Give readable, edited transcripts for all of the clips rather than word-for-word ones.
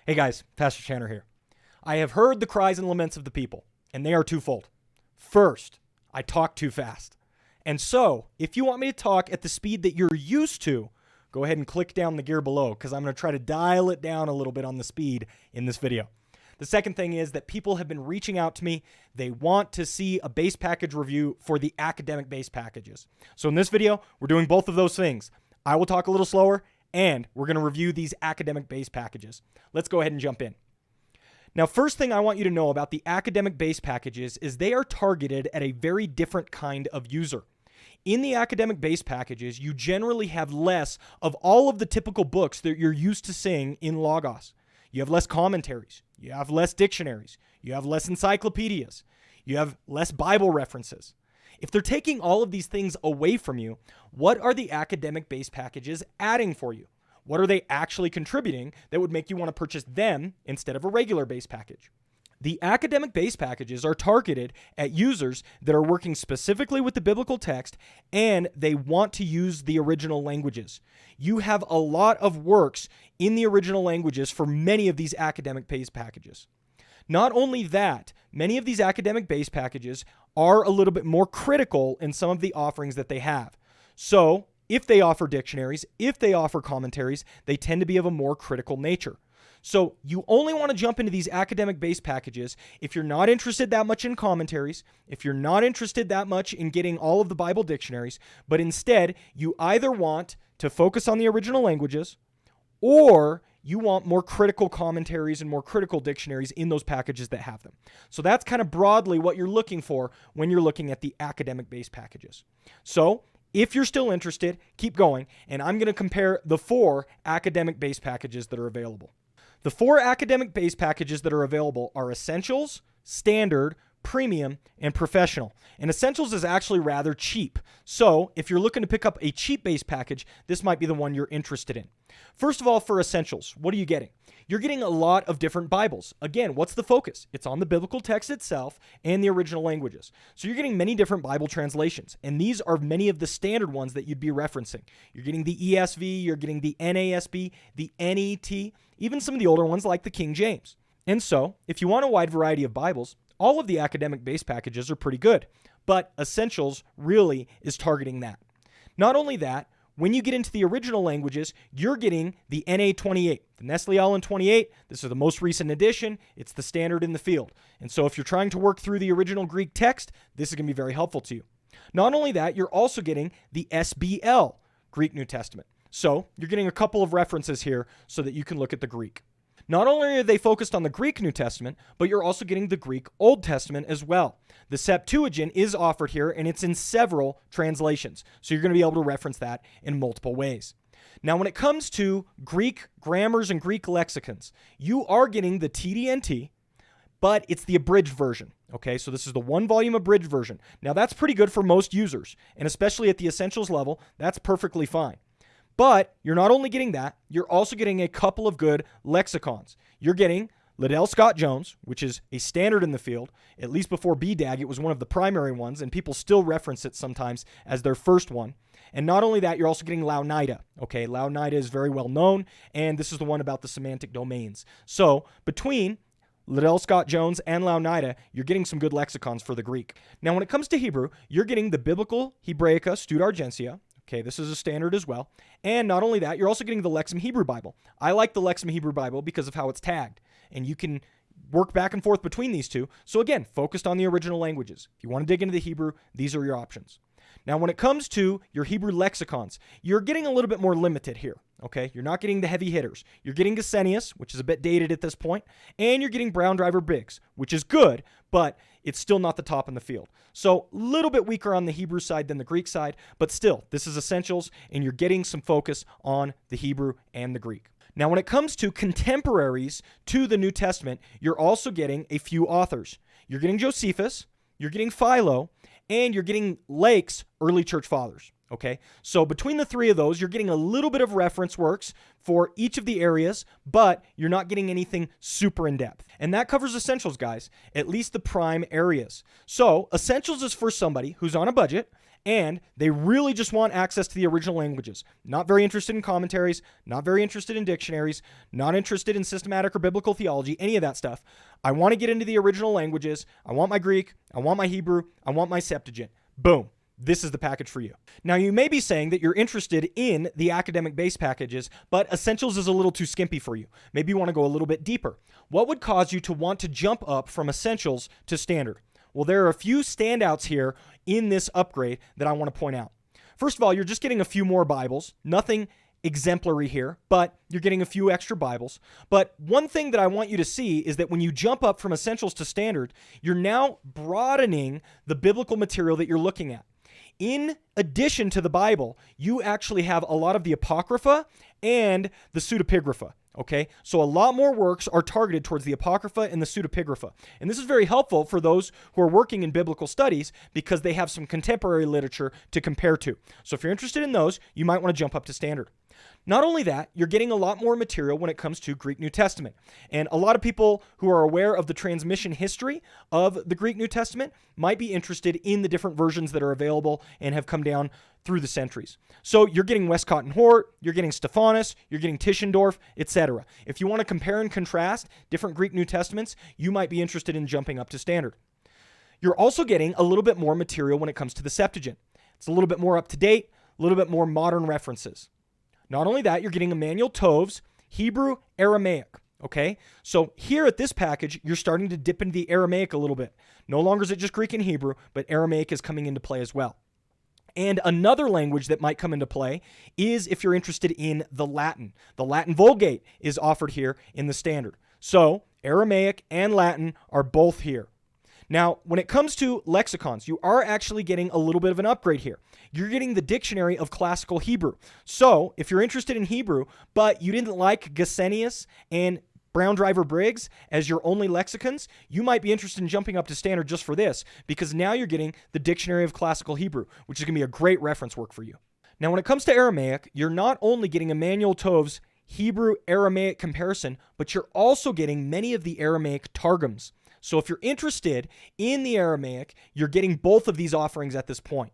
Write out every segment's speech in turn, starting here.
Hey guys, Pastor Channer here. I have heard the cries and laments of the people, and they are twofold. First, I talk too fast. And so, if you want me to talk at the speed that you're used to, go ahead and click down the gear below because I'm going to try to dial it down a little bit on the speed in this video. The second thing is that people have been reaching out to me. They want to see a base package review for the academic base packages. So in this video, we're doing both of those things. I will talk a little slower, and we're going to review these academic base packages. Let's go ahead and jump in. Now, first thing I want you to know about the academic base packages is they are targeted at a very different kind of user. In the academic base packages, you generally have less of all of the typical books that you're used to seeing in Logos. You have less commentaries. You have less dictionaries. You have less encyclopedias. You have less Bible references. If they're taking all of these things away from you, what are the academic base packages adding for you? What are they actually contributing that would make you want to purchase them instead of a regular base package? The academic base packages are targeted at users that are working specifically with the biblical text and they want to use the original languages. You have a lot of works in the original languages for many of these academic base packages. Not only that, many of these academic base packages are a little bit more critical in some of the offerings that they have. So, if they offer dictionaries, if they offer commentaries, they tend to be of a more critical nature. So you only want to jump into these academic base packages if you're not interested that much in commentaries, if you're not interested that much in getting all of the Bible dictionaries, but instead you either want to focus on the original languages or you want more critical commentaries and more critical dictionaries in those packages that have them. So that's kind of broadly what you're looking for when you're looking at the academic base packages. So if you're still interested, keep going, and I'm going to compare the 4 academic base packages that are available. The 4 academic base packages that are available are Essentials, Standard, Premium, and Professional. And Essentials is actually rather cheap. So if you're looking to pick up a cheap base package, this might be the one you're interested in. First of all, for Essentials, what are you getting? You're getting a lot of different Bibles. Again, what's the focus? It's on the biblical text itself and the original languages. So you're getting many different Bible translations, and these are many of the standard ones that you'd be referencing. You're getting the ESV, you're getting the NASB, the NET, even some of the older ones like the King James. And so, if you want a wide variety of Bibles, all of the academic base packages are pretty good, but Essentials really is targeting that. Not only that, when you get into the original languages, you're getting the NA28, the Nestle Aland 28. This is the most recent edition. It's the standard in the field. And so if you're trying to work through the original Greek text, this is going to be very helpful to you. Not only that, you're also getting the SBL, Greek New Testament. So you're getting a couple of references here so that you can look at the Greek. Not only are they focused on the Greek New Testament, but you're also getting the Greek Old Testament as well. The Septuagint is offered here, and it's in several translations. So you're going to be able to reference that in multiple ways. Now, when it comes to Greek grammars and Greek lexicons, you are getting the TDNT, but it's the abridged version. Okay, so this is the 1-volume abridged version. Now, that's pretty good for most users, and especially at the Essentials level, that's perfectly fine. But you're not only getting that, you're also getting a couple of good lexicons. You're getting Liddell Scott Jones, which is a standard in the field. At least before BDAG, it was one of the primary ones, and people still reference it sometimes as their first one. And not only that, you're also getting Louw-Nida. Okay, Louw-Nida is very well known, and this is the one about the semantic domains. So between Liddell Scott Jones and Louw-Nida, you're getting some good lexicons for the Greek. Now, when it comes to Hebrew, you're getting the Biblical Hebraica Studargensia. Okay, this is a standard as well. And not only that, you're also getting the Lexham Hebrew Bible. I like the Lexham Hebrew Bible because of how it's tagged. And you can work back and forth between these two. So again, focused on the original languages. If you want to dig into the Hebrew, these are your options. Now, when it comes to your Hebrew lexicons, you're getting a little bit more limited here. Okay, you're not getting the heavy hitters. You're getting Gesenius, which is a bit dated at this point, and you're getting Brown Driver Briggs, which is good, but it's still not the top in the field. So a little bit weaker on the Hebrew side than the Greek side, but still, this is Essentials, and you're getting some focus on the Hebrew and the Greek. Now, when it comes to contemporaries to the New Testament, you're also getting a few authors. You're getting Josephus, you're getting Philo, and you're getting Lake's Early Church Fathers. Okay, so between the 3 of those, you're getting a little bit of reference works for each of the areas, but you're not getting anything super in-depth. And that covers Essentials, guys, at least the prime areas. So Essentials is for somebody who's on a budget and they really just want access to the original languages. Not very interested in commentaries, not very interested in dictionaries, not interested in systematic or biblical theology, any of that stuff. I want to get into the original languages. I want my Greek, I want my Hebrew, I want my Septuagint. Boom. This is the package for you. Now, you may be saying that you're interested in the academic base packages, but Essentials is a little too skimpy for you. Maybe you want to go a little bit deeper. What would cause you to want to jump up from Essentials to Standard? Well, there are a few standouts here in this upgrade that I want to point out. First of all, you're just getting a few more Bibles. Nothing exemplary here, but you're getting a few extra Bibles. But one thing that I want you to see is that when you jump up from Essentials to Standard, you're now broadening the biblical material that you're looking at. In addition to the Bible, you actually have a lot of the Apocrypha and the Pseudepigrapha, okay? So a lot more works are targeted towards the Apocrypha and the Pseudepigrapha. And this is very helpful for those who are working in biblical studies because they have some contemporary literature to compare to. So if you're interested in those, you might want to jump up to Standard. Not only that, you're getting a lot more material when it comes to Greek New Testament. And a lot of people who are aware of the transmission history of the Greek New Testament might be interested in the different versions that are available and have come down through the centuries. So you're getting Westcott and Hort, you're getting Stephanus, you're getting Tischendorf, etc. If you want to compare and contrast different Greek New Testaments, you might be interested in jumping up to Standard. You're also getting a little bit more material when it comes to the Septuagint. It's a little bit more up to date, a little bit more modern references. Not only that, you're getting Emmanuel Tov's Hebrew Aramaic, okay? So here at this package, you're starting to dip into the Aramaic a little bit. No longer is it just Greek and Hebrew, but Aramaic is coming into play as well. And another language that might come into play is if you're interested in the Latin. The Latin Vulgate is offered here in the Standard. So Aramaic and Latin are both here. Now, when it comes to lexicons, you are actually getting a little bit of an upgrade here. You're getting the Dictionary of Classical Hebrew. So, if you're interested in Hebrew, but you didn't like Gesenius and Brown Driver Briggs as your only lexicons, you might be interested in jumping up to Standard just for this, because now you're getting the Dictionary of Classical Hebrew, which is going to be a great reference work for you. Now, when it comes to Aramaic, you're not only getting Emmanuel Tov's Hebrew-Aramaic comparison, but you're also getting many of the Aramaic Targums. So if you're interested in the Aramaic, you're getting both of these offerings at this point.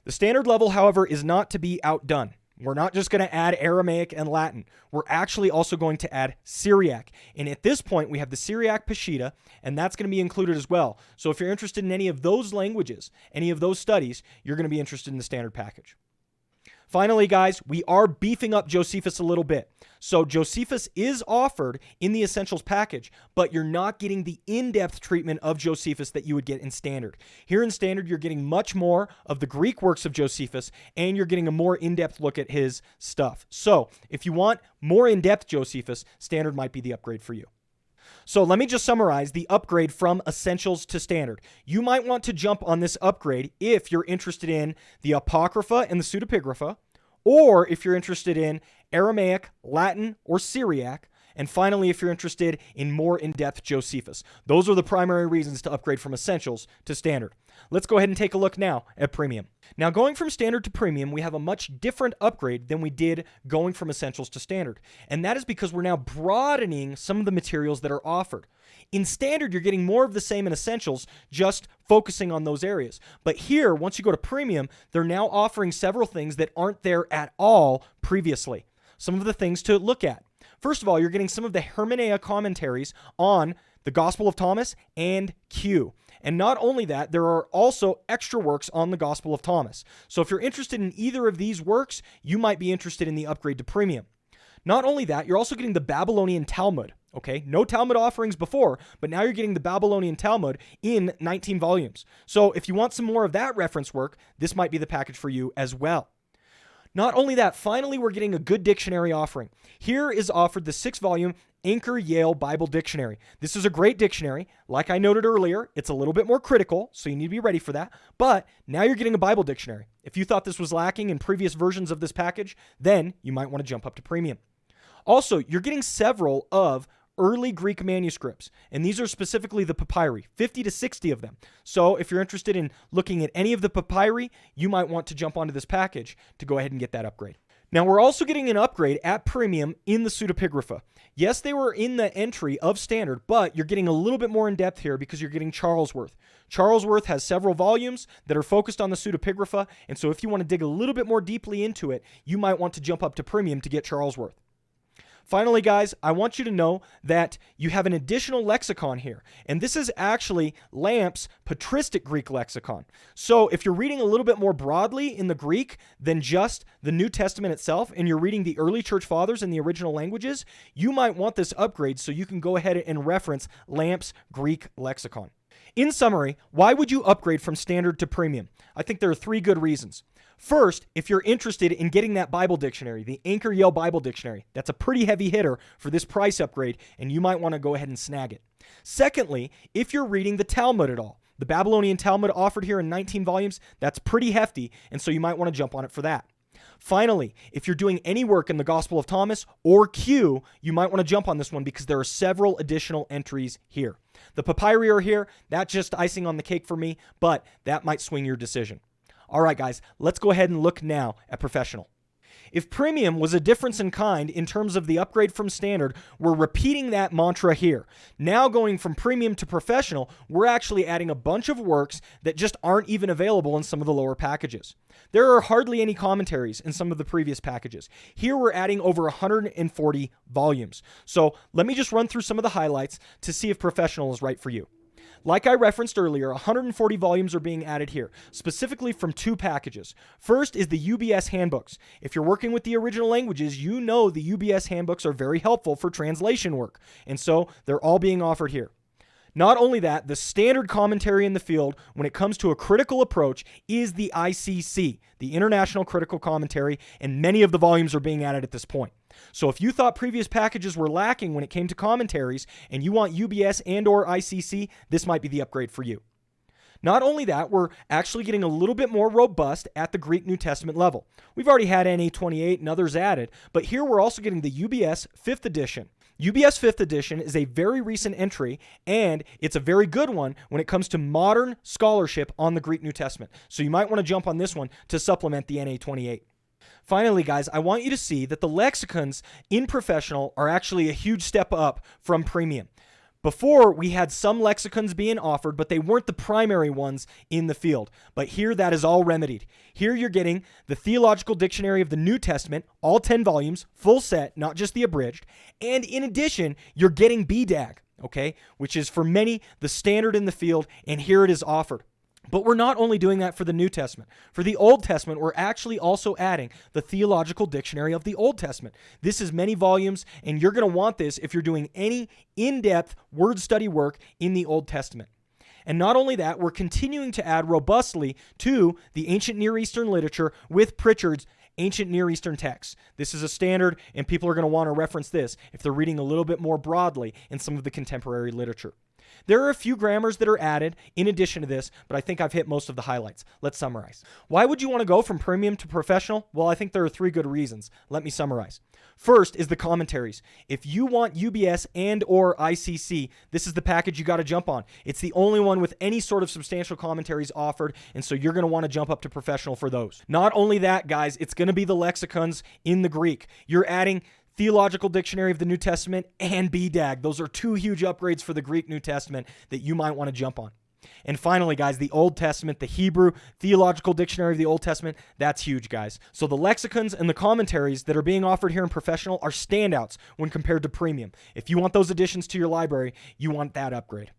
The Standard level, however, is not to be outdone. We're not just going to add Aramaic and Latin. We're actually also going to add Syriac. And at this point, we have the Syriac Peshitta, and that's going to be included as well. So if you're interested in any of those languages, any of those studies, you're going to be interested in the Standard package. Finally, guys, we are beefing up Josephus a little bit. So Josephus is offered in the Essentials package, but you're not getting the in-depth treatment of Josephus that you would get in Standard. Here in Standard, you're getting much more of the Greek works of Josephus, and you're getting a more in-depth look at his stuff. So if you want more in-depth Josephus, Standard might be the upgrade for you. So let me just summarize the upgrade from Essentials to Standard. You might want to jump on this upgrade if you're interested in the Apocrypha and the Pseudepigrapha, or if you're interested in Aramaic, Latin, or Syriac, and finally, if you're interested in more in-depth Josephus. Those are the primary reasons to upgrade from Essentials to Standard. Let's go ahead and take a look now at Premium. Now, going from Standard to Premium, we have a much different upgrade than we did going from Essentials to Standard. And that is because we're now broadening some of the materials that are offered. In Standard, you're getting more of the same in Essentials, just focusing on those areas. But here, once you go to Premium, they're now offering several things that aren't there at all previously. Some of the things to look at. First of all, you're getting some of the Hermeneia commentaries on the Gospel of Thomas and Q. And not only that, there are also extra works on the Gospel of Thomas. So if you're interested in either of these works, you might be interested in the upgrade to Premium. Not only that, you're also getting the Babylonian Talmud. Okay, no Talmud offerings before, but now you're getting the Babylonian Talmud in 19 volumes. So if you want some more of that reference work, this might be the package for you as well. Not only that, finally, we're getting a good dictionary offering. Here is offered the 6-volume Anchor Yale Bible Dictionary. This is a great dictionary. Like I noted earlier, it's a little bit more critical, so you need to be ready for that. But now you're getting a Bible dictionary. If you thought this was lacking in previous versions of this package, then you might want to jump up to Premium. Also, you're getting several of early Greek manuscripts, and these are specifically the papyri, 50 to 60 of them. So if you're interested in looking at any of the papyri, you might want to jump onto this package to go ahead and get that upgrade. Now, we're also getting an upgrade at premium in the pseudepigrapha. Yes, they were in the entry of standard, but you're getting a little bit more in depth here because you're getting Charlesworth. Charlesworth has several volumes that are focused on the pseudepigrapha, and so if you want to dig a little bit more deeply into it, you might want to jump up to premium to get Charlesworth. Finally, guys, I want you to know that you have an additional lexicon here, and this is actually Lamp's patristic Greek lexicon. So if you're reading a little bit more broadly in the Greek than just the New Testament itself, and you're reading the early church fathers in the original languages, you might want this upgrade so you can go ahead and reference Lamp's Greek lexicon. In summary, why would you upgrade from standard to premium? I think there are 3 good reasons. First, if you're interested in getting that Bible dictionary, the Anchor Yale Bible Dictionary, that's a pretty heavy hitter for this price upgrade, and you might want to go ahead and snag it. Secondly, if you're reading the Talmud at all, the Babylonian Talmud offered here in 19 volumes, that's pretty hefty, and so you might want to jump on it for that. Finally, if you're doing any work in the Gospel of Thomas or Q, you might want to jump on this one because there are several additional entries here. The papyri are here, that's just icing on the cake for me, but that might swing your decision. All right, guys, let's go ahead and look now at professional. If premium was a difference in kind in terms of the upgrade from standard, we're repeating that mantra here. Now going from premium to professional, we're actually adding a bunch of works that just aren't even available in some of the lower packages. There are hardly any commentaries in some of the previous packages. Here we're adding over 140 volumes. So let me just run through some of the highlights to see if professional is right for you. Like I referenced earlier, 140 volumes are being added here, specifically from 2 packages. First is the UBS handbooks. If you're working with the original languages, you know the UBS handbooks are very helpful for translation work, and so they're all being offered here. Not only that, the standard commentary in the field when it comes to a critical approach is the ICC, the International Critical Commentary, and many of the volumes are being added at this point. So if you thought previous packages were lacking when it came to commentaries and you want UBS and or ICC, this might be the upgrade for you. Not only that, we're actually getting a little bit more robust at the Greek New Testament level. We've already had NA28 and others added, but here we're also getting the UBS 5th edition. UBS 5th edition is a very recent entry, and it's a very good one when it comes to modern scholarship on the Greek New Testament. So you might want to jump on this one to supplement the NA28. Finally, guys, I want you to see that the lexicons in professional are actually a huge step up from premium. Before, we had some lexicons being offered, but they weren't the primary ones in the field. But here, that is all remedied. Here, you're getting the Theological Dictionary of the New Testament, all 10 volumes, full set, not just the abridged. And in addition, you're getting BDAG, okay, which is for many the standard in the field, and here it is offered. But we're not only doing that for the New Testament. For the Old Testament, we're actually also adding the Theological Dictionary of the Old Testament. This is many volumes, and you're going to want this if you're doing any in-depth word study work in the Old Testament. And not only that, we're continuing to add robustly to the ancient Near Eastern literature with Pritchard's ancient Near Eastern texts. This is a standard, and people are going to want to reference this if they're reading a little bit more broadly in some of the contemporary literature. There are a few grammars that are added in addition to this, but I think I've hit most of the highlights. Let's summarize. Why would you want to go from premium to professional? Well, I think there are 3 good reasons. Let me summarize. First is the commentaries. If you want UBS and or ICC, this is the package you got to jump on. It's the only one with any sort of substantial commentaries offered, and so you're going to want to jump up to professional for those. Not only that, guys, it's going to be the lexicons in the Greek. You're adding Theological Dictionary of the New Testament and BDAG. Those are 2 huge upgrades for the Greek New Testament that you might want to jump on. And finally, guys, the Old Testament, the Hebrew Theological Dictionary of the Old Testament, that's huge, guys. So the lexicons and the commentaries that are being offered here in professional are standouts when compared to premium. If you want those additions to your library, you want that upgrade.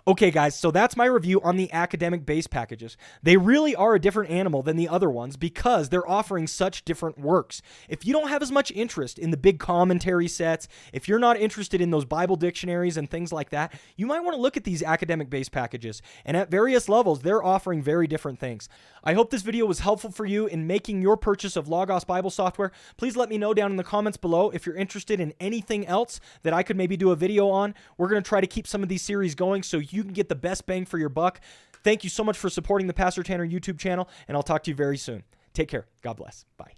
Okay, guys, so that's my review on the academic base packages. They really are a different animal than the other ones because they're offering such different works. If you don't have as much interest in the big commentary sets, if you're not interested in those Bible dictionaries and things like that, you might want to look at these academic base packages. And at various levels, they're offering very different things. I hope this video was helpful for you in making your purchase of Logos Bible software. Please let me know down in the comments below if you're interested in anything else that I could maybe do a video on. We're going to try to keep some of these series going so you can get the best bang for your buck. Thank you so much for supporting the Pastor Tanner YouTube channel, and I'll talk to you very soon. Take care. God bless. Bye.